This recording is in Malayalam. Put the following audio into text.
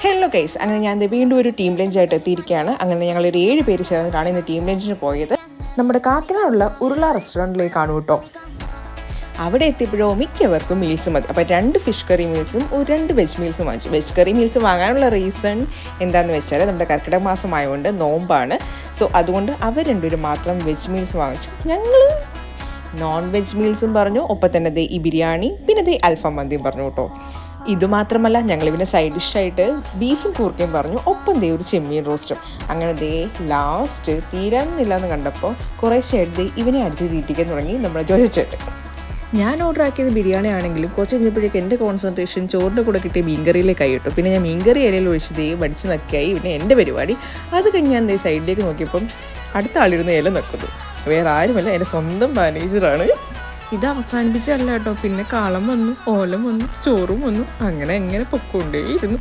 ഹലോ ഗൈസ്, അങ്ങനെ ഞാൻ വീണ്ടും ഒരു ടീം ലഞ്ചായിട്ട് എത്തിയിരിക്കുകയാണ്. അങ്ങനെ ഞങ്ങളൊരു 7 പേര് ചേർന്നിട്ടാണ് ഇന്ന് ടീം ലഞ്ചിന് പോയത്. നമ്മുടെ കാക്കനാടുള്ള ഉരുള റെസ്റ്റോറൻറ്റിലേക്കാണ് കേട്ടോ. അവിടെ എത്തിയപ്പോഴോ മിക്കവർക്കും മീൽസ് മതി. അപ്പോൾ 2 ഫിഷ് കറി മീൽസും 2 വെജ് മീൽസും വാങ്ങിച്ചു. വെജ് കറി മീൽസ് വാങ്ങാനുള്ള റീസൺ എന്താണെന്ന് വെച്ചാൽ നമ്മുടെ കർക്കിടക മാസമായതുകൊണ്ട് നോമ്പാണ്. സോ അതുകൊണ്ട് അവർ രണ്ടുപേരും മാത്രം വെജ് മീൽസ് വാങ്ങിച്ചു. ഞങ്ങൾ നോൺ വെജ് മീൽസും പറഞ്ഞു. ഒപ്പം തന്നെ ഈ ബിരിയാണി, പിന്നെ അൽഫാം മന്തിയും പറഞ്ഞു കേട്ടോ. ഇതുമാത്രമല്ല, ഞങ്ങൾ ഇവനെ സൈഡ് ഡിഷായിട്ട് ബീഫും കൂർക്കയും പറഞ്ഞു. ഒപ്പം ഒരു ചെമ്മീൻ റോസ്റ്റും. അങ്ങനെ ലാസ്റ്റ് തീരാനില്ല എന്ന് കണ്ടപ്പോൾ കുറേശ്ശായിട്ട് ഇവനെ അടിച്ച് തീറ്റിക്കാൻ തുടങ്ങി നമ്മുടെ ജോജച്ചേട്ടൻ. ഞാൻ ഓർഡർ ആക്കിയത് ബിരിയാണി ആണെങ്കിലും കുറച്ച് കഴിഞ്ഞപ്പോഴേക്കും എൻ്റെ കോൺസെൻട്രേഷൻ ചോറിൻ്റെ കൂടെ കിട്ടിയ മീൻകറിയിലേക്ക് ആയിട്ടു. പിന്നെ ഞാൻ മീൻകറി ഇലയിൽ ഒഴിച്ച് വടിച്ച് നക്കിയായി പിന്നെ എൻ്റെ പരിപാടി. അത് കഴിഞ്ഞ് ഞാൻ സൈഡിലേക്ക് നോക്കിയപ്പം അടുത്ത ആളിരുന്ന് ഇല നക്കുന്നു. വേറെ ആരുമല്ല, എൻ്റെ സ്വന്തം മാനേജറാണ്. ഇത് അവസാനിപ്പിച്ചല്ല കേട്ടോ, പിന്നെ കാളം വന്നു, ഓലം വന്നു, ചോറും വന്നു, അങ്ങനെ പൊക്കൊണ്ടേയിരുന്നു.